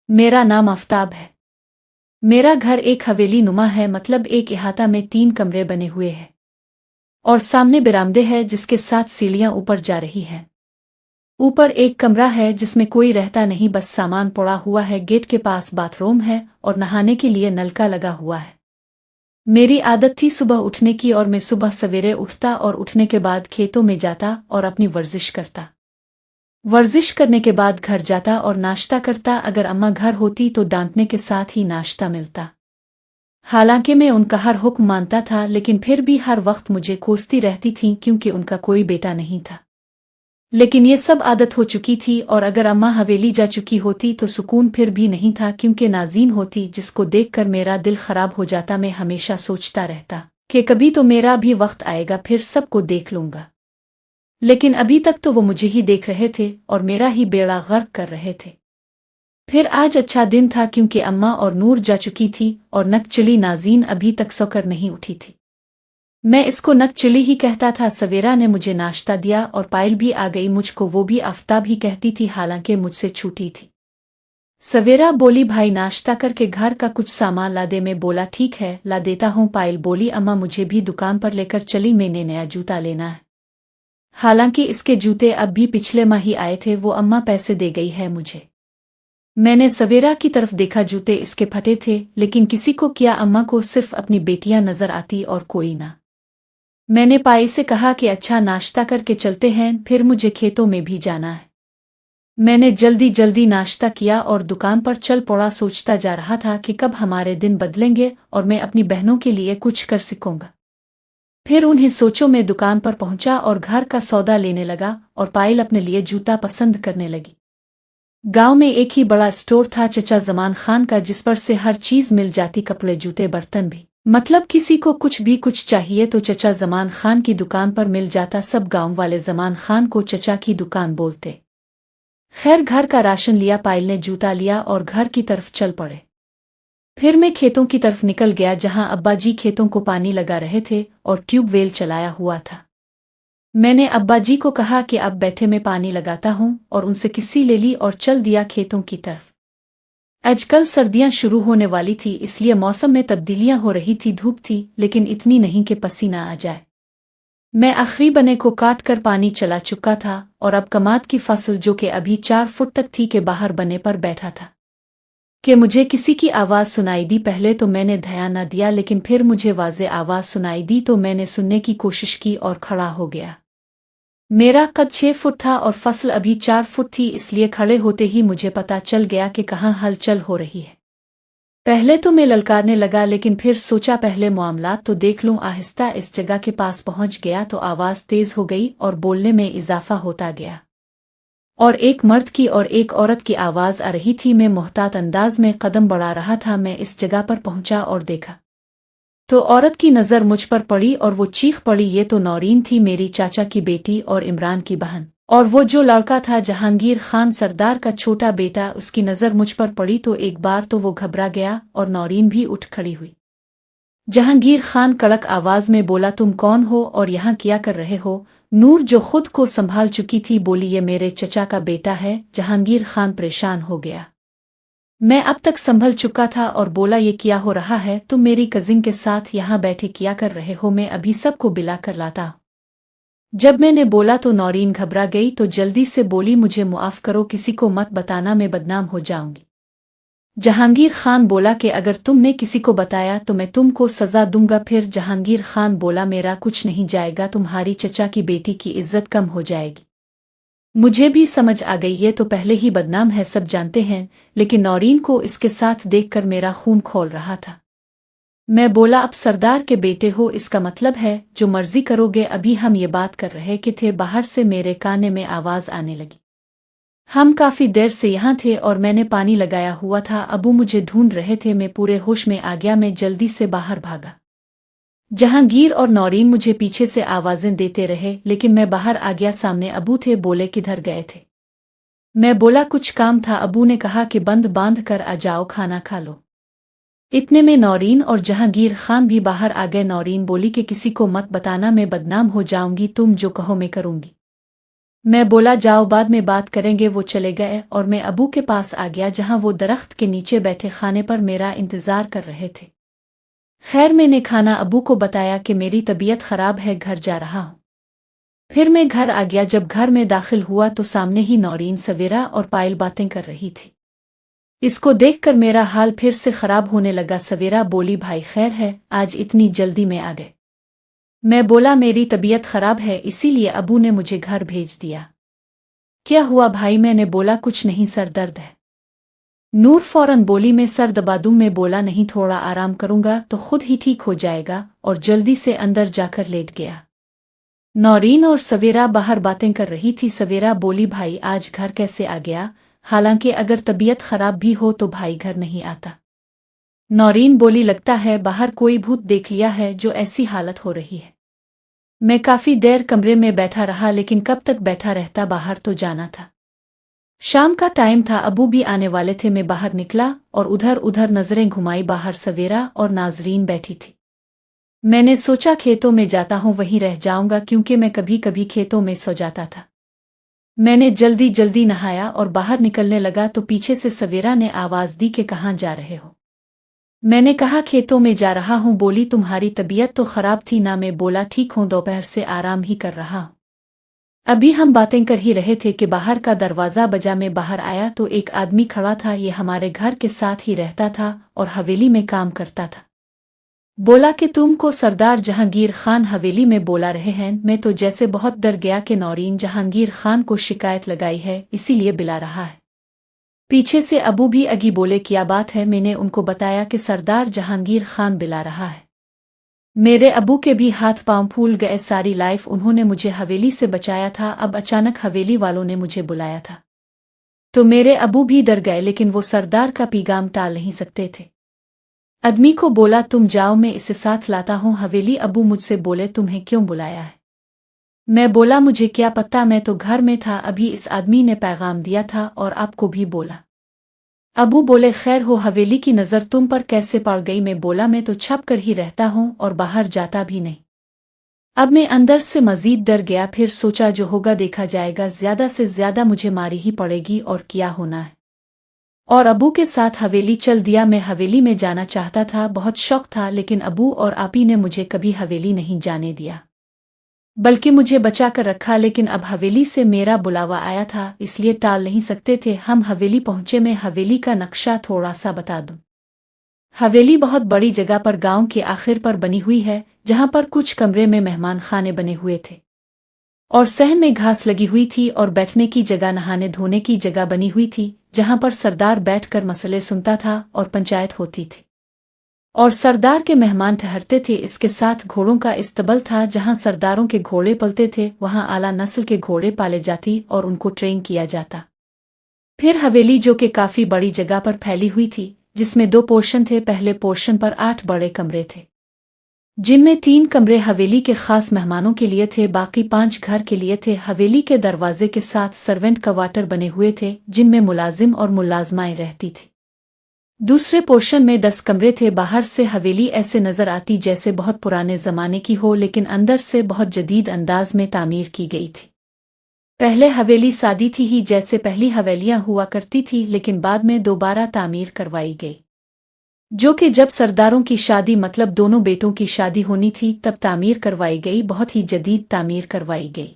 मेरा नाम आफताब है। मेरा घर एक हवेली नुमा है, मतलब एक इहाता में 3 कमरे बने हुए हैं और सामने बरामदे है जिसके 7 सीढ़ियां ऊपर जा रही हैं। ऊपर एक कमरा है जिसमें कोई रहता नहीं, बस सामान पड़ा हुआ है। गेट के पास बाथरूम है और नहाने के लिए नलका लगा हुआ है। मेरी आदत थी सुबह उठने की और मैं सुबह सवेरे उठता और उठने के बाद खेतों में जाता और अपनी वर्जिश करता। वर्जिश करने के बाद घर जाता और नाश्ता करता। अगर अम्मा घर होती तो डांटने के साथ ही नाश्ता मिलता। हालांकि मैं उनका हर हुक्म मानता था, लेकिन फिर भी हर वक्त मुझे कोसती रहती थीं क्योंकि उनका कोई बेटा नहीं था। लेकिन ये सब आदत हो चुकी थी और अगर अम्मा हवेली जा चुकी होती तो सुकून फिर भी नहीं था क्योंकि नाज़ीन होती जिसको देखकर मेरा दिल खराब हो जाता। मैं हमेशा सोचता रहता कि कभी तो मेरा भी वक्त आएगा, फिर सबको देख लूंगा। लेकिन अभी तक तो वो मुझे ही देख रहे थे और मेरा ही बेड़ा गर्क कर रहे थे। फिर आज अच्छा दिन था क्योंकि अम्मा और नूर जा चुकी थी और नकचली नाज़ीन अभी तक सोकर नहीं उठी थी। मैं इसको नकचली ही कहता था। सवेरा ने मुझे नाश्ता दिया और पायल भी आ गई मुझको, वो भी आफताब ही कहती थी, हालांकि मुझसे छूटी थी। सवेरा बोली, भाई नाश्ता करके घर का कुछ सामान ला दे। मैं बोला ठीक है ला देता हूँ। पायल बोली, अम्मा मुझे भी दुकान पर लेकर चली, मैंने नया जूता लेना है। हालांकि इसके जूते अब भी पिछले माह ही आए थे, वो अम्मा पैसे दे गई है मुझे। मैंने सवेरा की तरफ देखा, जूते इसके फटे थे, लेकिन किसी को क्या, अम्मा को सिर्फ अपनी बेटियां नजर आती और कोई ना। मैंने पाई से कहा कि अच्छा नाश्ता करके चलते हैं, फिर मुझे खेतों में भी जाना है। मैंने जल्दी जल्दी नाश्ता किया और दुकान पर चल पड़ा। सोचता जा रहा था कि कब हमारे दिन बदलेंगे और मैं अपनी बहनों के लिए कुछ कर सकूंगा। फिर उन्हें सोचो मैं दुकान पर पहुंचा और घर का सौदा लेने लगा और पायल अपने लिए जूता पसंद करने लगी। गांव में एक ही बड़ा स्टोर था चचा जमान खान का, जिस पर से हर चीज मिल जाती, कपड़े जूते बर्तन भी। मतलब किसी को कुछ चाहिए तो चचा जमान खान की दुकान पर मिल जाता। सब गांव वाले जमान खान को चचा की दुकान बोलते। खैर घर का राशन लिया, पायल ने जूता लिया और घर की तरफ चल पड़े। फिर मैं खेतों की तरफ निकल गया जहां अब्बा जी खेतों को पानी लगा रहे थे और ट्यूबवेल चलाया हुआ था। मैंने अब्बा जी को कहा कि अब बैठे मैं पानी लगाता हूं और उनसे किस्सी ले ली और चल दिया खेतों की तरफ। आजकल सर्दियां शुरू होने वाली थी, इसलिए मौसम में तब्दीलियां हो रही थी। धूप थी लेकिन इतनी नहीं कि पसीना आ जाए। मैं आखिरी बने को काट कर पानी चला चुका था और अब कमाद की फसल, जो कि अभी 4 फुट तक थी, के बाहर बने पर बैठा था कि मुझे किसी की आवाज़ सुनाई दी। पहले तो मैंने ध्यान न दिया, लेकिन फिर मुझे वाज़े आवाज़ सुनाई दी तो मैंने सुनने की कोशिश की और खड़ा हो गया। मेरा कद 6 फुट था और फसल अभी 4 फुट थी, इसलिए खड़े होते ही मुझे पता चल गया कि कहाँ हलचल हो रही है। पहले तो मैं ललकारने लगा, लेकिन फिर सोचा पहले मामलात तो देख लूं। आहिस्ता इस जगह के पास पहुंच गया तो आवाज़ तेज हो गई और बोलने में इजाफा होता गया और एक मर्द की और एक औरत की आवाज़ आ रही थी। मैं मोहतात अंदाज में कदम बढ़ा रहा था। मैं इस जगह पर पहुंचा और देखा तो औरत की नज़र मुझ पर पड़ी और वो चीख पड़ी, ये तो नौरीन थी, मेरी चाचा की बेटी और इमरान की बहन। और वो जो लड़का था जहांगीर खान सरदार का छोटा बेटा, उसकी नज़र मुझ पर पड़ी तो एक बार तो वो घबरा गया और नौरीन भी उठ खड़ी हुई। जहांगीर खान कड़क आवाज में बोला, तुम कौन हो और यहाँ क्या कर रहे हो? नूर जो खुद को संभाल चुकी थी बोली, ये मेरे चचा का बेटा है। जहांगीर खान परेशान हो गया। मैं अब तक संभल चुका था और बोला, ये क्या हो रहा है? तुम मेरी कजिन के साथ यहाँ बैठे क्या कर रहे हो? मैं अभी सबको बिला कर लाता हूँ। जब मैंने बोला तो नौरीन घबरा गई तो जल्दी से बोली, मुझे मुआफ करो, किसी को मत बताना, मैं बदनाम हो जाऊंगी। जहांगीर खान बोला कि अगर तुमने किसी को बताया तो मैं तुमको सजा दूंगा। फिर जहांगीर खान बोला, मेरा कुछ नहीं जाएगा, तुम्हारी चचा की बेटी की इज्जत कम हो जाएगी। मुझे भी समझ आ गई, ये तो पहले ही बदनाम है, सब जानते हैं, लेकिन नौरीन को इसके साथ देखकर मेरा खून खौल रहा था। मैं बोला, अब सरदार के बेटे हो, इसका मतलब है जो मर्जी करोगे। अभी हम ये बात कर रहे कि थे, बाहर से मेरे काने में आवाज आने लगी। हम काफी देर से यहाँ थे और मैंने पानी लगाया हुआ था। अबू मुझे ढूंढ रहे थे। मैं पूरे होश में आ गया। मैं जल्दी से बाहर भागा। जहांगीर और नौरीन मुझे पीछे से आवाजें देते रहे, लेकिन मैं बाहर आ गया। सामने अबू थे। बोले, किधर गए थे? मैं बोला, कुछ काम था। अबू ने कहा कि बंद बांध कर आ जाओ, खाना खा लो। इतने में नौरीन और जहांगीर खान भी बाहर आ गए। नौरीन बोली कि किसी को मत बताना, मैं बदनाम हो जाऊंगी, तुम जो कहो मैं करूंगी। मैं बोला जाओ बाद में बात करेंगे। वो चले गए और मैं अबू के पास आ गया जहां वो दरख्त के नीचे बैठे खाने पर मेरा इंतजार कर रहे थे। खैर मैंने खाना अबू को बताया कि मेरी तबीयत खराब है, घर जा रहा हूं। फिर मैं घर आ गया। जब घर में दाखिल हुआ तो सामने ही नौरीन, सवेरा और पायल बातें कर रही थी। इसको देखकर मेरा हाल फिर से खराब होने लगा। सवेरा बोली, भाई खैर है, आज इतनी जल्दी में आ गए? मैं बोला मेरी तबीयत खराब है इसीलिए अबू ने मुझे घर भेज दिया। क्या हुआ भाई? मैंने बोला कुछ नहीं, सर दर्द है। नूर फौरन बोली, मैं सर दबा दूं? मैं बोला नहीं, थोड़ा आराम करूंगा तो खुद ही ठीक हो जाएगा, और जल्दी से अंदर जाकर लेट गया। नौरीन और सवेरा बाहर बातें कर रही थी। सवेरा बोली, भाई आज घर कैसे आ गया? हालांकि अगर तबीयत खराब भी हो तो भाई घर नहीं आता। नौरीन बोली, लगता है बाहर कोई भूत देख लिया है जो ऐसी हालत हो रही है। मैं काफी देर कमरे में बैठा रहा, लेकिन कब तक बैठा रहता, बाहर तो जाना था। शाम का टाइम था, अबू भी आने वाले थे। मैं बाहर निकला और उधर उधर नजरें घुमाई। बाहर सवेरा और नाजरीन बैठी थी। मैंने सोचा खेतों में जाता हूं, वहीं रह जाऊंगा, क्योंकि मैं कभी कभी खेतों में सो जाता था। मैंने जल्दी जल्दी नहाया और बाहर निकलने लगा तो पीछे से सवेरा ने आवाज दी कि कहाँ जा रहे हो? मैंने कहा खेतों में जा रहा हूं। बोली, तुम्हारी तबीयत तो खराब थी ना? मैं बोला ठीक हूं, दोपहर से आराम ही कर रहा हूं। अभी हम बातें कर ही रहे थे कि बाहर का दरवाजा बजा। मैं बाहर आया तो एक आदमी खड़ा था। ये हमारे घर के साथ ही रहता था और हवेली में काम करता था। बोला कि तुमको सरदार जहांगीर खान हवेली में बोला रहे हैं। मैं तो जैसे बहुत डर गया कि नौरीन जहांगीर खान को शिकायत लगाई है इसीलिए बुला रहा है। पीछे से अबू भी अगी बोले, क्या बात है? मैंने उनको बताया कि सरदार जहांगीर खान बुला रहा है। मेरे अबू के भी हाथ पांव फूल गए। सारी लाइफ उन्होंने मुझे हवेली से बचाया था, अब अचानक हवेली वालों ने मुझे बुलाया था तो मेरे अबू भी डर गए, लेकिन वो सरदार का पैगाम टाल नहीं सकते थे। आदमी को बोला, तुम जाओ, मैं इसे साथ लाता हूँ हवेली। अबू मुझसे बोले, तुम्हें क्यों बुलाया है? मैं बोला, मुझे क्या पता, मैं तो घर में था, अभी इस आदमी ने पैगाम दिया था और आपको भी बोला। अबू बोले, खैर हो, हवेली की नज़र तुम पर कैसे पड़ गई? मैं बोला, मैं तो छप कर ही रहता हूँ और बाहर जाता भी नहीं। अब मैं अंदर से मजीद डर गया। फिर सोचा जो होगा देखा जाएगा, ज्यादा से ज्यादा मुझे मारी ही पड़ेगी और क्या होना है। और अबू के साथ हवेली चल दिया। मैं हवेली में जाना चाहता था, बहुत शौक था, लेकिन अबू और आपी ने मुझे कभी हवेली नहीं जाने दिया, बल्कि मुझे बचा कर रखा। लेकिन अब हवेली से मेरा बुलावा आया था, इसलिए टाल नहीं सकते थे। हम हवेली पहुंचे। मैं हवेली का नक्शा थोड़ा सा बता दूं। हवेली बहुत बड़ी जगह पर गांव के आखिर पर बनी हुई है, जहां पर कुछ कमरे में मेहमान खाने बने हुए थे और सहन में घास लगी हुई थी और बैठने की जगह, नहाने धोने की जगह बनी हुई थी, जहां पर सरदार बैठकर मसले सुनता था और पंचायत होती थी और सरदार के मेहमान ठहरते थे। इसके साथ घोड़ों का इस्तबल था, जहां सरदारों के घोड़े पलते थे। वहां आला नस्ल के घोड़े पाले जाती और उनको ट्रेन किया जाता। फिर हवेली, जो कि काफी बड़ी जगह पर फैली हुई थी, जिसमें 2 पोर्शन थे। पहले पोर्शन पर 8 बड़े कमरे थे, जिनमें 3 कमरे हवेली के खास मेहमानों के लिए थे, बाकी 5 घर के लिए थे। हवेली के दरवाजे के साथ सर्वेंट क्वार्टर बने हुए थे, जिनमें मुलाजिम और मुलाजमाएं रहती थी। दूसरे पोर्शन में 10 कमरे थे। बाहर से हवेली ऐसे नजर आती जैसे बहुत पुराने जमाने की हो, लेकिन अंदर से बहुत जदीद अंदाज में तामीर की गई थी। पहले हवेली सादी थी ही, जैसे पहली हवेलियां हुआ करती थी, लेकिन बाद में दोबारा तामीर करवाई गई, जो कि जब सरदारों की शादी, मतलब दोनों बेटों की शादी होनी थी, तब तामीर करवाई गई। बहुत ही जदीद तामीर करवाई गई।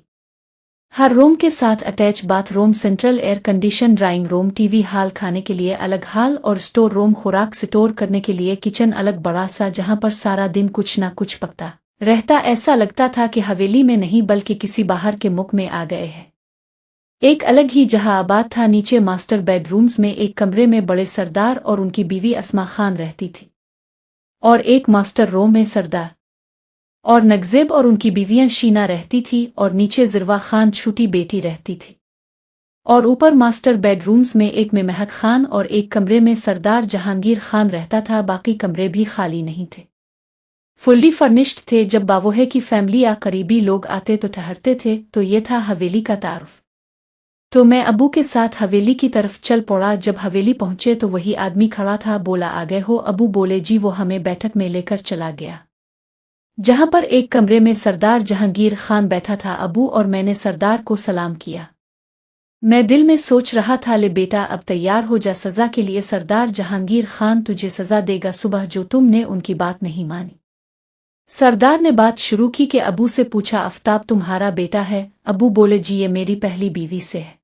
हर रूम के साथ attach bathroom, central air condition drawing room, TV hall, खाने के लिए अलग हॉल और स्टोर रूम, खुराक स्टोर करने के लिए किचन अलग बड़ा सा, जहां पर सारा दिन कुछ ना कुछ पकता रहता। ऐसा लगता था कि हवेली में नहीं बल्कि किसी बाहर के मुल्क में आ गए हैं। एक अलग ही जहां आबाद था। नीचे मास्टर बेडरूम्स में एक कमरे में बड़े सरदार और उनकी बीवी अस्मा खान रहती थी, और एक मास्टर रूम में सरदार और नगजेब और उनकी बीवियां शीना रहती थी, और नीचे जिरवा खान छोटी बेटी रहती थी, और ऊपर मास्टर बेडरूम्स में एक में महक खान और एक कमरे में सरदार जहांगीर खान रहता था। बाकी कमरे भी खाली नहीं थे, फुल्ली फर्निश्ड थे। जब बावोहे की फैमिली या करीबी लोग आते तो ठहरते थे। तो ये था हवेली का तारुफ। तो मैं अबू के साथ हवेली की तरफ चल पड़ा। जब हवेली पहुंचे तो वही आदमी खड़ा था। बोला, आ गए हो? अबू बोले, जी। वो हमें बैठक में लेकर चला गया। जहां पर एक कमरे में सरदार जहांगीर खान बैठा था। अबू और मैंने सरदार को सलाम किया। मैं दिल में सोच रहा था, ले बेटा अब तैयार हो जा सजा के लिए। सरदार जहांगीर खान तुझे सजा देगा सुबह जो तुमने उनकी बात नहीं मानी। सरदार ने बात शुरू की कि अबू से पूछा, आफ्ताब तुम्हारा बेटा है? अबू बोले, जी ये मेरी पहली बीवी से है।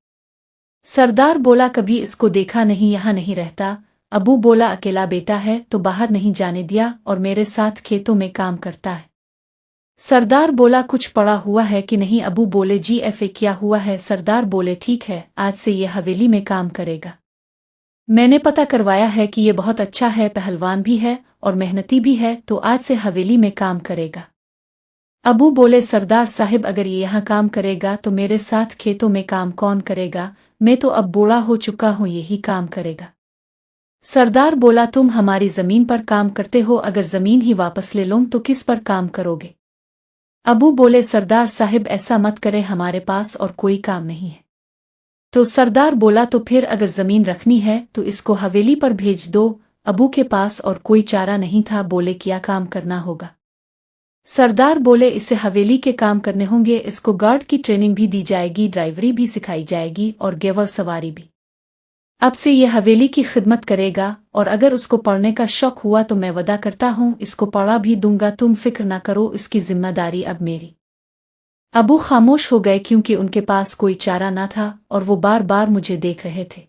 सरदार बोला, कभी इसको देखा नहीं, यहाँ नहीं रहता? अबू बोला, अकेला बेटा है तो बाहर नहीं जाने दिया और मेरे साथ खेतों में काम करता है। सरदार बोला, कुछ पड़ा हुआ है कि नहीं? अबू बोले, जी एफए किया हुआ है। सरदार बोले, ठीक है, आज से ये हवेली में काम करेगा। मैंने पता करवाया है कि ये बहुत अच्छा है, पहलवान भी है और मेहनती भी है, तो आज से हवेली में काम करेगा। अबू बोले, सरदार साहिब अगर ये यहाँ काम करेगा तो मेरे साथ खेतों में काम कौन करेगा? मैं तो अब बूढ़ा हो चुका हूँ, यही काम करेगा। सरदार बोला, तुम हमारी जमीन पर काम करते हो, अगर जमीन ही वापस ले लूं तो किस पर काम करोगे? अबू बोले, सरदार साहिब ऐसा मत करे, हमारे पास और कोई काम नहीं है। तो सरदार बोला, तो फिर अगर जमीन रखनी है तो इसको हवेली पर भेज दो। अबू के पास और कोई चारा नहीं था, बोले, क्या काम करना होगा? सरदार बोले, इसे हवेली के काम करने होंगे, इसको गार्ड की ट्रेनिंग भी दी जाएगी, ड्राइवरी भी सिखाई जाएगी और गेवर सवारी भी। अब से ये हवेली की खिदमत करेगा और अगर उसको पढ़ने का शौक हुआ तो मैं वादा करता हूँ इसको पढ़ा भी दूंगा, तुम फिक्र ना करो, इसकी जिम्मेदारी अब मेरी। अबू खामोश हो गए क्योंकि उनके पास कोई चारा ना था और वो बार बार मुझे देख रहे थे।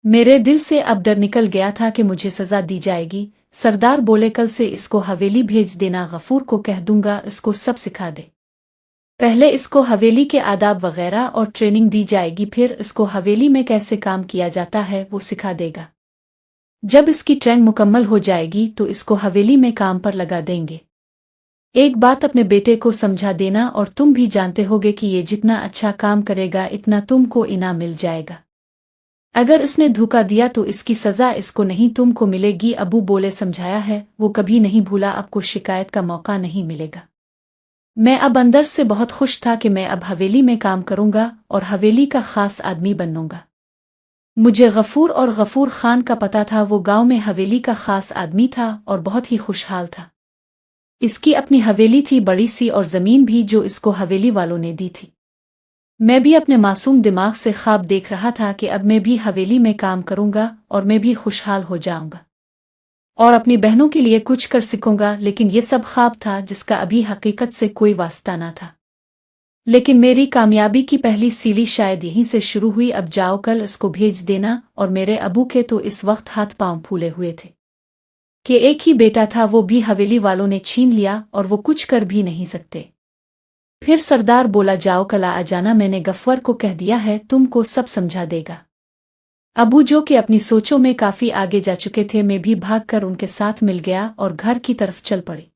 मेरे दिल से अब डर निकल गया था कि मुझे सजा दी जाएगी। सरदार बोले, कल से इसको हवेली भेज देना, गफूर को कह दूंगा इसको सब सिखा दे। पहले इसको हवेली के आदाब वगैरह और ट्रेनिंग दी जाएगी, फिर इसको हवेली में कैसे काम किया जाता है वो सिखा देगा। जब इसकी ट्रेनिंग मुकम्मल हो जाएगी तो इसको हवेली में काम पर लगा देंगे। एक बात अपने बेटे को समझा देना, और तुम भी जानते होगे कि ये जितना अच्छा काम करेगा इतना तुमको इनाम मिल जाएगा। अगर इसने धोखा दिया तो इसकी सजा इसको नहीं तुमको मिलेगी। अबू बोले, समझाया है, वो कभी नहीं भूला, आपको शिकायत का मौका नहीं मिलेगा। मैं अब अंदर से बहुत खुश था कि मैं अब हवेली में काम करूंगा और हवेली का खास आदमी बनूंगा। मुझे गफूर और गफूर खान का पता था, वो गांव में हवेली का खास आदमी था और बहुत ही खुशहाल था। इसकी अपनी हवेली थी, बड़ी सी, और जमीन भी जो इसको हवेली वालों ने दी थी। मैं भी अपने मासूम दिमाग से ख्वाब देख रहा था कि अब मैं भी हवेली में काम करूंगा और मैं भी खुशहाल हो जाऊंगा और अपनी बहनों के लिए कुछ कर सकूंगा। लेकिन ये सब ख्वाब था जिसका अभी हकीकत से कोई वास्ता ना था। लेकिन मेरी कामयाबी की पहली सीढ़ी शायद यहीं से शुरू हुई। अब जाओ, कल इसको भेज देना। और मेरे अबू के तो इस वक्त हाथ पांव फूले हुए थे कि एक ही बेटा था, वो भी हवेली वालों ने छीन लिया और वो कुछ कर भी नहीं सकते। फिर सरदार बोला, जाओ कल आ जाना, मैंने गफ्वर को कह दिया है, तुमको सब समझा देगा। अबू जो कि अपनी सोचों में काफी आगे जा चुके थे, मैं भी भागकर उनके साथ मिल गया और घर की तरफ चल पड़ी।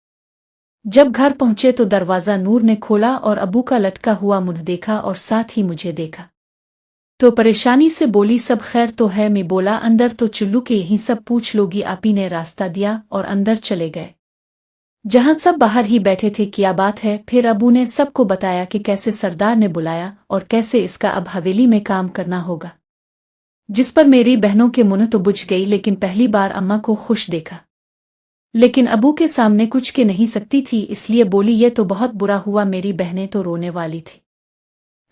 जब घर पहुंचे तो दरवाजा नूर ने खोला और अबू का लटका हुआ मुंह देखा और साथ ही मुझे देखा तो परेशानी से बोली, सब खैर तो है? मैं बोला, अंदर तो चुल्लू के यहीं सब पूछ लोगी। आपी ने रास्ता दिया और अंदर चले गए जहां सब बाहर ही बैठे थे। क्या बात है? फिर अबू ने सबको बताया कि कैसे सरदार ने बुलाया और कैसे इसका अब हवेली में काम करना होगा, जिस पर मेरी बहनों के मुंह तो बुझ गई, लेकिन पहली बार अम्मा को खुश देखा। लेकिन अबू के सामने कुछ के नहीं सकती थी, इसलिए बोली, ये तो बहुत बुरा हुआ, मेरी बहनें तो रोने वाली थी।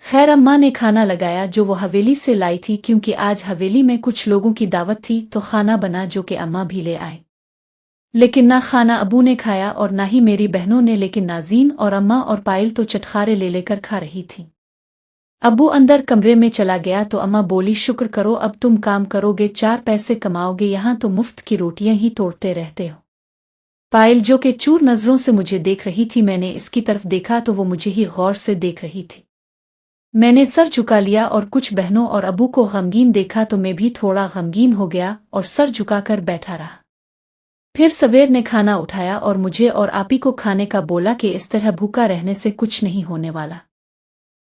खैर अम्मा ने खाना लगाया जो वो हवेली से लाई थी, क्योंकि आज हवेली में कुछ लोगों की दावत थी, तो खाना बना जो कि अम्मा भी ले आए। लेकिन ना खाना अबू ने खाया और ना ही मेरी बहनों ने, लेकिन नाज़ीन और अम्मा और पायल तो चटखारे ले लेकर खा रही थी। अबू अंदर कमरे में चला गया तो अम्मा बोली, शुक्र करो अब तुम काम करोगे, 4 पैसे कमाओगे, यहाँ तो मुफ्त की रोटियां ही तोड़ते रहते हो। पायल जो कि चूर नजरों से मुझे देख रही थी, मैंने इसकी तरफ देखा तो वो मुझे ही गौर से देख रही थी। मैंने सर झुका लिया और कुछ बहनों और अबू को गमगीन देखा तो मैं भी थोड़ा गमगीन हो गया और सर झुकाकर बैठा रहा। फिर सवेर ने खाना उठाया और मुझे और आपी को खाने का बोला कि इस तरह भूखा रहने से कुछ नहीं होने वाला।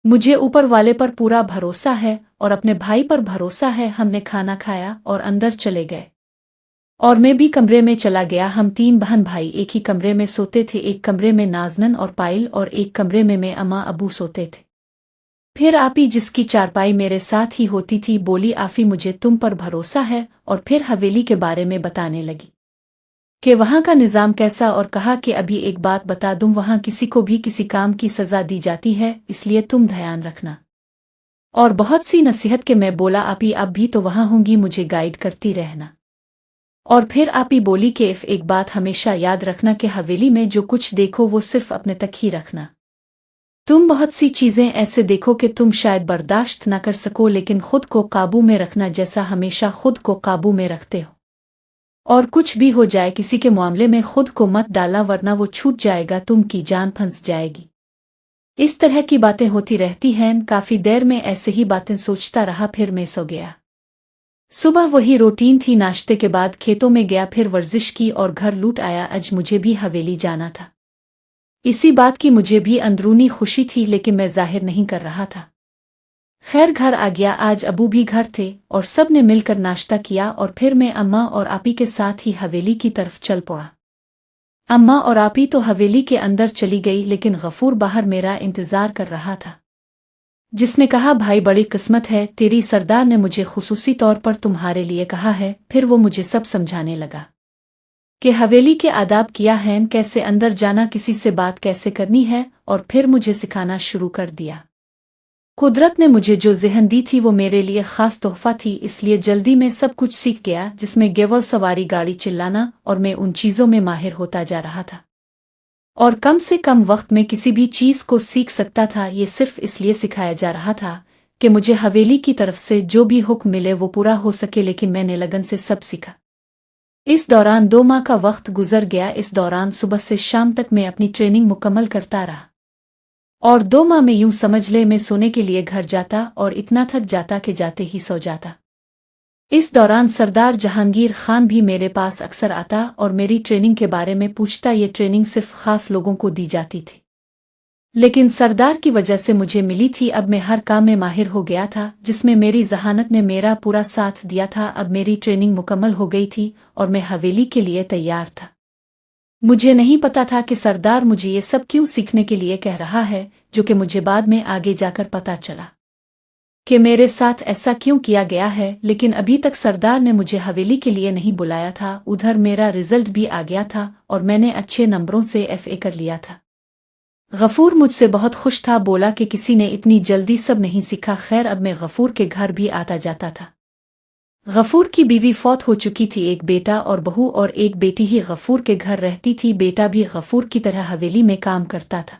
मुझे ऊपर वाले पर पूरा भरोसा है और अपने भाई पर भरोसा है। हमने खाना खाया और अंदर चले गए और मैं भी कमरे में चला गया। हम 3 बहन भाई एक ही कमरे में सोते थे, एक कमरे में नाज़नन और पायल और एक कमरे में मैं, अम्मा, अबू सोते थे। फिर आपी जिसकी चारपाई मेरे साथ ही होती थी बोली, आफी मुझे तुम पर भरोसा है, और फिर हवेली के बारे में बताने लगी। کہ وہاں کا نظام کیسا، اور کہا کہ ابھی ایک بات بتا دوں، وہاں کسی کو بھی کسی کام کی سزا دی جاتی ہے، اس لیے تم دھیان رکھنا۔ اور بہت سی نصیحت کہ میں بولا آپی اب بھی تو وہاں ہوں گی، مجھے گائیڈ کرتی رہنا۔ اور پھر آپی بولی کہ ایک بات ہمیشہ یاد رکھنا کہ حویلی میں جو کچھ دیکھو وہ صرف اپنے تک ہی رکھنا۔ تم بہت سی چیزیں ایسے دیکھو کہ تم شاید برداشت نہ کر سکو، لیکن خود کو قابو میں رکھنا جیسا ہمیشہ خود کو قابو میں رکھتے ہو۔ اور کچھ بھی ہو جائے کسی کے معاملے میں خود کو مت ڈالنا، ورنہ وہ چھوٹ جائے گا، تم کی جان پھنس جائے گی۔ اس طرح کی باتیں ہوتی رہتی ہیں۔ کافی دیر میں ایسے ہی باتیں سوچتا رہا، پھر میں سو گیا۔ صبح وہی روٹین تھی، ناشتے کے بعد کھیتوں میں گیا، پھر ورزش کی اور گھر لوٹ آیا۔ آج مجھے بھی حویلی جانا تھا، اسی بات کی مجھے بھی اندرونی خوشی تھی، لیکن میں ظاہر نہیں کر رہا تھا۔ خیر گھر آ گیا، آج ابو بھی گھر تھے اور سب نے مل کر ناشتہ کیا، اور پھر میں اماں اور آپی کے ساتھ ہی حویلی کی طرف چل پڑا۔ اماں اور آپی تو حویلی کے اندر چلی گئی، لیکن غفور باہر میرا انتظار کر رہا تھا، جس نے کہا بھائی بڑی قسمت ہے تیری، سردار نے مجھے خصوصی طور پر تمہارے لیے کہا ہے۔ پھر وہ مجھے سب سمجھانے لگا کہ حویلی کے آداب کیا ہیں، کیسے اندر جانا، کسی سے بات کیسے کرنی ہے، اور پھر مجھے سکھانا شروع کر دیا۔ قدرت نے مجھے جو ذہن دی تھی وہ میرے لیے خاص تحفہ تھی، اس لیے جلدی میں سب کچھ سیکھ گیا، جس میں گیور سواری، گاڑی چلانا، اور میں ان چیزوں میں ماہر ہوتا جا رہا تھا۔ اور کم سے کم وقت میں کسی بھی چیز کو سیکھ سکتا تھا، یہ صرف اس لیے سکھایا جا رہا تھا کہ مجھے حویلی کی طرف سے جو بھی حکم ملے وہ پورا ہو سکے، لیکن میں نے لگن سے سب سیکھا۔ اس دوران 2 ماہ کا وقت گزر گیا، اس دوران صبح سے شام تک میں اپنی ٹریننگ مکمل کرتا رہا، اور 2 ماہ میں یوں سمجھ لے میں سونے کے لیے گھر جاتا اور اتنا تھک جاتا کہ جاتے ہی سو جاتا۔ اس دوران سردار جہانگیر خان بھی میرے پاس اکثر آتا اور میری ٹریننگ کے بارے میں پوچھتا۔ یہ ٹریننگ صرف خاص لوگوں کو دی جاتی تھی، لیکن سردار کی وجہ سے مجھے ملی تھی۔ اب میں ہر کام میں ماہر ہو گیا تھا، جس میں میری ذہانت نے میرا پورا ساتھ دیا تھا۔ اب میری ٹریننگ مکمل ہو گئی تھی اور میں حویلی کے لیے تیار تھا۔ مجھے نہیں پتا تھا کہ سردار مجھے یہ سب کیوں سیکھنے کے لیے کہہ رہا ہے، جو کہ مجھے بعد میں آگے جا کر پتا چلا کہ میرے ساتھ ایسا کیوں کیا گیا ہے۔ لیکن ابھی تک سردار نے مجھے حویلی کے لیے نہیں بلایا تھا۔ ادھر میرا رزلٹ بھی آ گیا تھا اور میں نے اچھے نمبروں سے FA کر لیا تھا۔ غفور مجھ سے بہت خوش تھا، بولا کہ کسی نے اتنی جلدی سب نہیں سیکھا۔ خیر اب میں غفور کے گھر بھی آتا جاتا تھا۔ غفور کی بیوی فوت ہو چکی تھی، ایک بیٹا اور بہو اور ایک بیٹی ہی غفور کے گھر رہتی تھی۔ بیٹا بھی غفور کی طرح حویلی میں کام کرتا تھا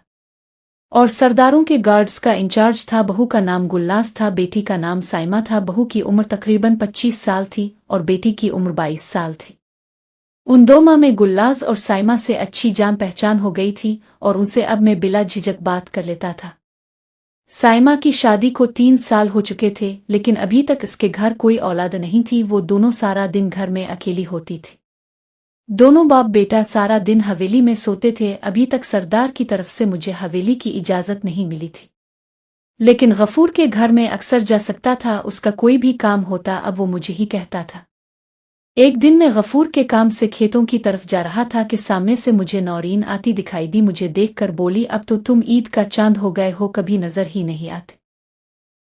اور سرداروں کے گارڈز کا انچارج تھا۔ بہو کا نام گلناز تھا، بیٹی کا نام سائمہ تھا۔ بہو کی عمر تقریباً 25 سال تھی اور بیٹی کی عمر 22 سال تھی۔ ان 2 ماہ میں گلناز اور سائمہ سے اچھی جان پہچان ہو گئی تھی اور ان سے اب میں بلا جھجک بات کر لیتا تھا۔ سائمہ کی شادی کو 3 سال ہو چکے تھے، لیکن ابھی تک اس کے گھر کوئی اولاد نہیں تھی۔ وہ دونوں سارا دن گھر میں اکیلی ہوتی تھی۔ دونوں باپ بیٹا سارا دن حویلی میں سوتے تھے۔ ابھی تک سردار کی طرف سے مجھے حویلی کی اجازت نہیں ملی تھی، لیکن غفور کے گھر میں اکثر جا سکتا تھا، اس کا کوئی بھی کام ہوتا اب وہ مجھے ہی کہتا تھا۔ ایک دن میں غفور کے کام سے کھیتوں کی طرف جا رہا تھا کہ سامنے سے مجھے نورین آتی دکھائی دی۔ مجھے دیکھ کر بولی اب تو تم عید کا چاند ہو گئے ہو، کبھی نظر ہی نہیں آتے۔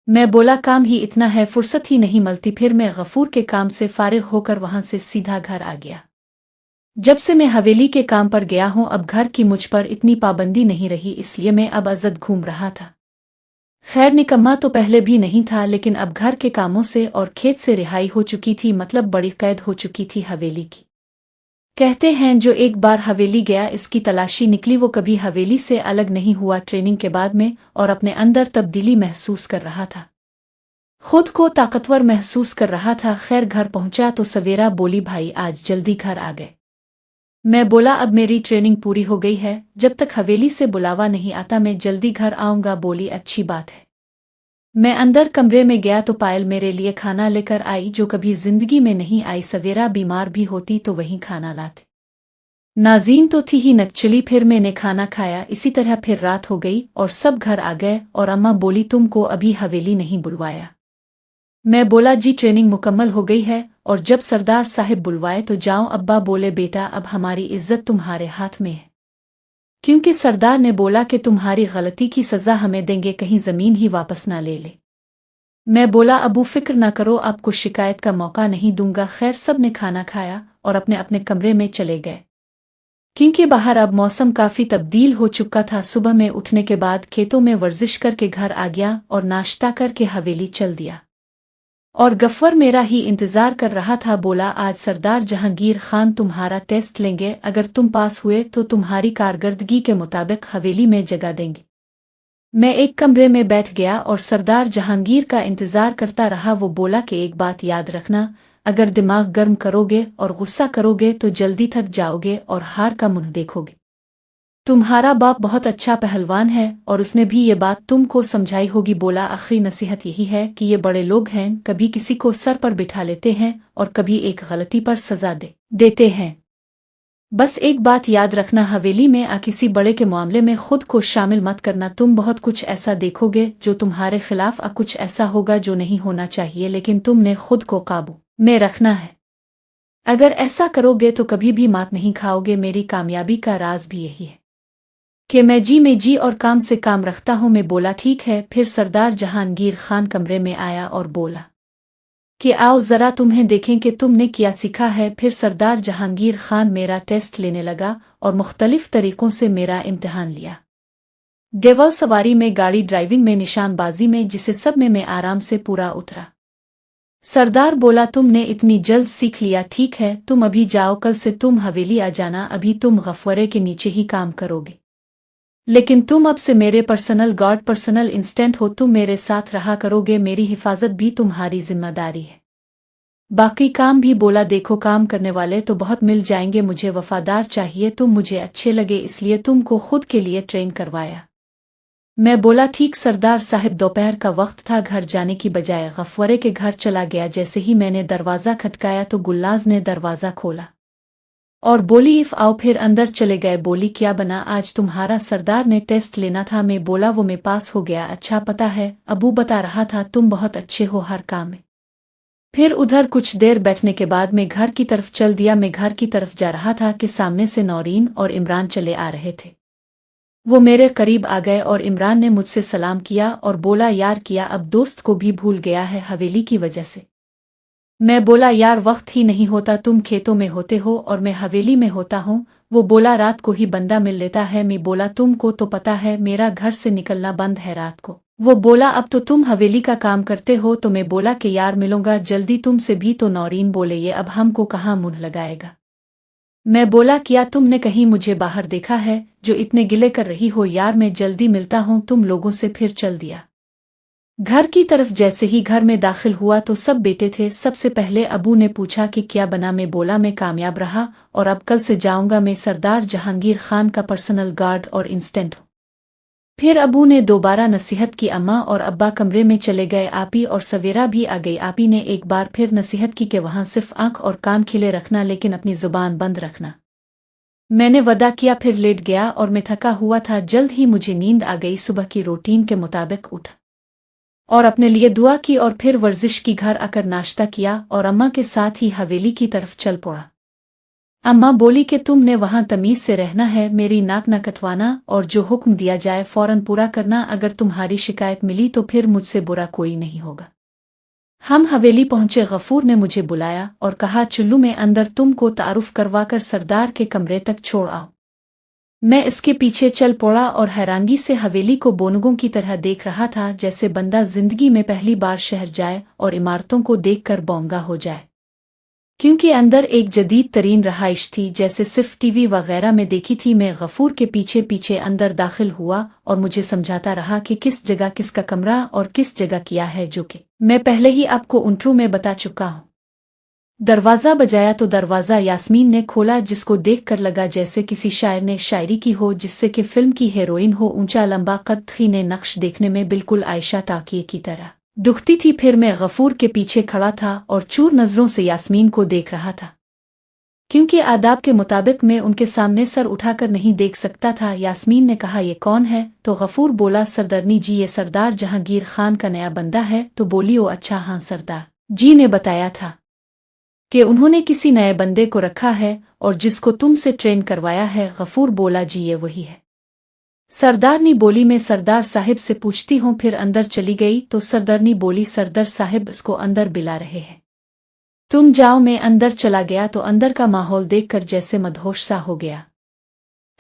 میں بولا کام ہی اتنا ہے، فرصت ہی نہیں ملتی۔ پھر میں غفور کے کام سے فارغ ہو کر وہاں سے سیدھا گھر آ گیا۔ جب سے میں حویلی کے کام پر گیا ہوں اب گھر کی مجھ پر اتنی پابندی نہیں رہی، اس لیے میں اب آزاد گھوم رہا تھا۔ خیر نکما تو پہلے بھی نہیں تھا، لیکن اب گھر کے کاموں سے اور کھیت سے رہائی ہو چکی تھی، مطلب بڑی قید ہو چکی تھی حویلی کی۔ کہتے ہیں جو ایک بار حویلی گیا اس کی تلاشی نکلی، وہ کبھی حویلی سے الگ نہیں ہوا۔ ٹریننگ کے بعد میں اور اپنے اندر تبدیلی محسوس کر رہا تھا، خود کو طاقتور محسوس کر رہا تھا۔ خیر گھر پہنچا تو سویرا بولی بھائی آج جلدی گھر آ گئے۔ میں بولا اب میری ٹریننگ پوری ہو گئی ہے، جب تک حویلی سے بلاوا نہیں آتا میں جلدی گھر آؤں گا۔ بولی اچھی بات ہے۔ میں اندر کمرے میں گیا تو پائل میرے لیے کھانا لے کر آئی، جو کبھی زندگی میں نہیں آئی۔ سویرا بیمار بھی ہوتی تو وہیں کھانا لاتی، نازین تو تھی ہی نک چلی۔ پھر میں نے کھانا کھایا، اسی طرح پھر رات ہو گئی اور سب گھر آ گئے، اور اماں بولی تم کو ابھی حویلی نہیں بلوایا؟ میں بولا جی ٹریننگ مکمل ہو گئی ہے اور جب سردار صاحب بلوائے تو جاؤں۔ ابا بولے بیٹا اب ہماری عزت تمہارے ہاتھ میں ہے، کیونکہ سردار نے بولا کہ تمہاری غلطی کی سزا ہمیں دیں گے، کہیں زمین ہی واپس نہ لے لے۔ میں بولا ابو فکر نہ کرو، آپ کو شکایت کا موقع نہیں دوں گا۔ خیر سب نے کھانا کھایا اور اپنے اپنے کمرے میں چلے گئے۔ क्योंकि बाहर अब मौसम काफी तब्दील हो चुका था। सुबह में उठने के बाद खेतों में वर्जिश करके घर आ गया और नाश्ता करके हवेली चल दिया। और गफ्फर मेरा ही इंतजार कर रहा था। बोला, आज सरदार जहांगीर खान तुम्हारा टेस्ट लेंगे, अगर तुम पास हुए तो तुम्हारी कारकर्दगी के मुताबिक हवेली में जगह देंगे। मैं एक कमरे में बैठ गया और सरदार जहांगीर का इंतजार करता रहा। वो बोला कि एक बात याद रखना, अगर दिमाग गर्म करोगे और गुस्सा करोगे तो जल्दी थक जाओगे और हार का मुंह देखोगे। तुम्हारा बाप बहुत अच्छा पहलवान है और उसने भी ये बात तुमको समझाई होगी। बोला, आखिरी नसीहत यही है कि ये बड़े लोग हैं, कभी किसी को सर पर बिठा लेते हैं और कभी एक गलती पर सजा देते हैं। बस एक बात याद रखना, हवेली में किसी बड़े के मामले में खुद को शामिल मत करना। तुम बहुत कुछ ऐसा देखोगे जो तुम्हारे खिलाफ, कुछ ऐसा होगा जो नहीं होना चाहिए, लेकिन तुमने खुद को काबू में रखना है। अगर ऐसा करोगे तो कभी भी मात नहीं खाओगे। मेरी कामयाबी का राज भी यही है कि मैं जी और काम से काम रखता हूं। मैं बोला, ठीक है। फिर सरदार जहांगीर खान कमरे में आया और बोला कि आओ जरा तुम्हें देखें कि तुमने क्या सीखा है। फिर सरदार जहांगीर खान मेरा टेस्ट लेने लगा और मुख्तलिफ तरीकों से मेरा इम्तिहान लिया। गेवल सवारी में, गाड़ी ड्राइविंग में, निशानबाजी में, जिसे सब में मैं आराम से पूरा उतरा। सरदार बोला, तुमने इतनी जल्द सीख लिया, ठीक है, तुम अभी जाओ, कल से तुम हवेली आ जाना। अभी तुम गफ्वरे के नीचे ही काम करोगे, लेकिन तुम अब से मेरे पर्सनल गार्ड, पर्सनल इंस्टेंट हो। तुम मेरे साथ रहा करोगे, मेरी हिफाजत भी तुम्हारी जिम्मेदारी है, बाकी काम भी। बोला, देखो, काम करने वाले तो बहुत मिल जाएंगे, मुझे वफादार चाहिए। तुम मुझे अच्छे लगे इसलिए तुमको खुद के लिए ट्रेन करवाया। मैं बोला, ठीक सरदार साहब। दोपहर का वक्त था, घर जाने की बजाय गफ्वरे के घर चला गया। जैसे ही मैंने दरवाज़ा खटकाया तो गुल्लाज ने दरवाज़ा खोला और बोली, इफ आओ। फिर अंदर चले गए। बोली, क्या बना, आज तुम्हारा सरदार ने टेस्ट लेना था। मैं बोला, वो मैं पास हो गया। अच्छा, पता है, अबू बता रहा था तुम बहुत अच्छे हो हर काम में। फिर उधर कुछ देर बैठने के बाद मैं घर की तरफ चल दिया। मैं घर की तरफ जा रहा था कि सामने से नौरीन और इमरान चले आ रहे थे। वो मेरे करीब आ गए और इमरान ने मुझसे सलाम किया और बोला, यार किया, अब दोस्त को भी भूल गया है हवेली की वजह से। मैं बोला, यार वक्त ही नहीं होता, तुम खेतों में होते हो और मैं हवेली में होता हूँ। वो बोला, रात को ही बंदा मिल लेता है। मैं बोला, तुमको तो पता है मेरा घर से निकलना बंद है रात को। वो बोला, अब तो तुम हवेली का काम करते हो। तो मैं बोला कि यार मिलूंगा जल्दी तुमसे भी। तो नौरीन बोले, ये अब हमको कहाँ मुंह लगाएगा। मैं बोला, क्या तुमने कहीं मुझे बाहर देखा है जो इतने गिले कर रही हो। यार मैं जल्दी मिलता हूँ तुम लोगों से। फिर चल दिया घर की तरफ। जैसे ही घर में दाखिल हुआ तो सब बेटे थे। सबसे पहले अबू ने पूछा कि क्या बना। मैं बोला, मैं कामयाब रहा और अब कल से जाऊंगा मैं सरदार जहांगीर खान का पर्सनल गार्ड और इंस्टेंट हूँ। फिर अबू ने दोबारा नसीहत की। अम्मा और अब्बा कमरे में चले गए। आपी और सवेरा भी आ गई। आपी ने एक बार फिर नसीहत की कि वहां सिर्फ आंख और कान खिले रखना, लेकिन अपनी जुबान बंद रखना। मैंने वदा किया, फिर लेट गया और मैं थका हुआ था। जल्द ही मुझे नींद आ गई। सुबह की रूटीन के मुताबिक उठा और अपने लिए दुआ की और फिर वर्जिश की। घर आकर नाश्ता किया और अम्मा के साथ ही हवेली की तरफ चल पड़ा। अम्मा बोली कि तुमने वहां तमीज से रहना है, मेरी नाक न कटवाना और जो हुक्म दिया जाए फौरन पूरा करना। अगर तुम्हारी शिकायत मिली तो फिर मुझसे बुरा कोई नहीं होगा। हम हवेली पहुंचे। गफूर ने मुझे बुलाया और कहा, चुल्लू में अंदर तुमको तारुफ करवाकर सरदार के कमरे तक छोड़ आओ। मैं इसके पीछे चल पड़ा और हैरानगी से हवेली को बोनगों की तरह देख रहा था, जैसे बंदा जिंदगी में पहली बार शहर जाए और इमारतों को देखकर बौंगा हो जाए। क्योंकि अंदर एक जदीद तरीन रहाइश थी, जैसे सिर्फ टीवी वगैरह में देखी थी। मैं गफूर के पीछे पीछे अंदर दाखिल हुआ और मुझे समझाता रहा कि किस जगह किसका कमरा और किस जगह किया है, जो कि मैं पहले ही आपको इंट्रो में बता चुका हूँ। दरवाज़ा बजाया तो दरवाज़ा यास्मीन ने खोला, जिसको देखकर लगा जैसे किसी शायर ने शायरी की हो, जिससे कि फिल्म की हीरोइन हो। ऊंचा लंबा कद ने नक्श देखने में बिल्कुल आयशा टाकिए की तरह दुखती थी। फिर मैं गफूर के पीछे खड़ा था और चूर नजरों से यास्मीन को देख रहा था, क्योंकि आदाब के मुताबिक मैं उनके सामने सर उठाकर नहीं देख सकता था। यास्मीन ने कहा, ये कौन है? तो गफूर बोला, सरदारनी जी, ये सरदार जहांगीर खान का नया बंदा है। तो बोली, ओ अच्छा, हाँ, सरदार जी ने बताया था कि उन्होंने किसी नए बंदे को रखा है और जिसको तुमसे ट्रेन करवाया है। गफूर बोला, जी ये वही है। सरदारनी बोली, मैं सरदार साहिब से पूछती हूँ। फिर अंदर चली गई तो सरदारनी बोली, सरदार साहिब इसको अंदर बुला रहे हैं, तुम जाओ। मैं अंदर चला गया तो अंदर का माहौल देखकर जैसे मदहोश सा हो गया।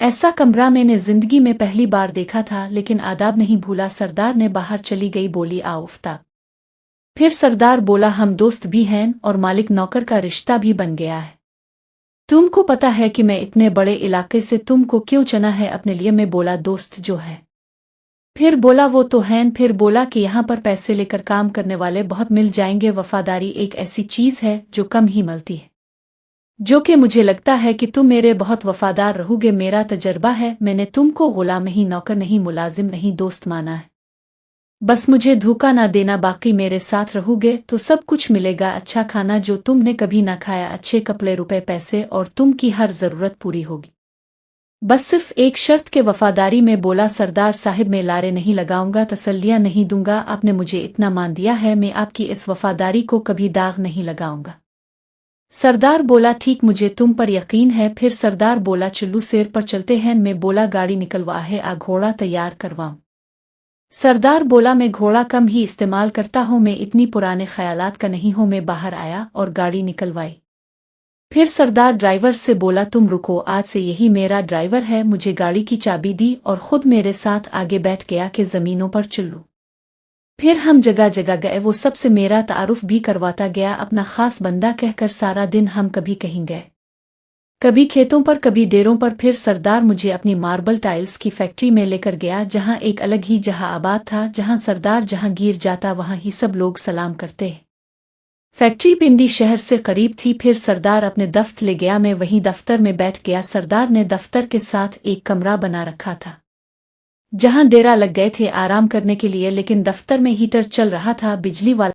ऐसा कमरा मैंने जिंदगी में पहली बार देखा था, लेकिन आदाब नहीं भूला। सरदार ने बाहर चली गई, बोली आ उफ्ता। फिर सरदार बोला हम दोस्त भी हैं और मालिक नौकर का रिश्ता भी बन गया है। तुमको पता है कि मैं इतने बड़े इलाके से तुमको क्यों चुना है अपने लिए? मैं बोला दोस्त जो है। फिर बोला वो तो हैं। फिर बोला कि यहाँ पर पैसे लेकर काम करने वाले बहुत मिल जाएंगे। वफादारी एक ऐसी चीज है जो कम ही मिलती है, जो कि मुझे लगता है कि तुम मेरे बहुत वफादार रहोगे। मेरा तजर्बा है, मैंने तुमको गुलाम नहीं, नौकर नहीं, मुलाजिम नहीं, दोस्त माना है। बस मुझे धोखा ना देना, बाकी मेरे साथ रहोगे तो सब कुछ मिलेगा। अच्छा खाना जो तुमने कभी ना खाया, अच्छे कपड़े, रुपए, पैसे और तुम की हर जरूरत पूरी होगी। बस सिर्फ एक शर्त के वफादारी में। बोला सरदार साहिब मैं लारे नहीं लगाऊंगा, तसल्लियां नहीं दूंगा। आपने मुझे इतना मान दिया है, मैं आपकी इस वफादारी को कभी दाग नहीं लगाऊंगा। सरदार बोला ठीक, मुझे तुम पर यकीन है। फिर सरदार बोला चलो शेर पर चलते हैं। मैं बोला गाड़ी निकलवा है, आ घोड़ा तैयार करवाऊं। सरदार बोला मैं घोड़ा कम ही इस्तेमाल करता हूं, मैं इतनी पुराने ख्यालात का नहीं हूं। मैं बाहर आया और गाड़ी निकलवाई। फिर सरदार ड्राइवर से बोला तुम रुको, आज से यही मेरा ड्राइवर है। मुझे गाड़ी की चाबी दी और खुद मेरे साथ आगे बैठ गया कि जमीनों पर चलो। फिर हम जगह जगह गए, वो सबसे मेरा तारुफ भी करवाता गया, अपना खास बंदा कहकर। सारा दिन हम कभी कहीं गए, कभी खेतों पर, कभी डेरों पर। फिर सरदार मुझे अपनी मार्बल टाइल्स की फैक्ट्री में लेकर गया, जहां एक अलग ही जहां आबाद था। जहां सरदार जहांगीर जाता वहां ही सब लोग सलाम करते। फैक्ट्री पिंडी शहर से करीब थी। फिर सरदार अपने दफ्तर ले गया, मैं वहीं दफ्तर में बैठ गया। सरदार ने दफ्तर के साथ एक कमरा बना रखा था, जहां डेरा लग गए थे आराम करने के लिए, लेकिन दफ्तर में हीटर चल रहा था, बिजली वाला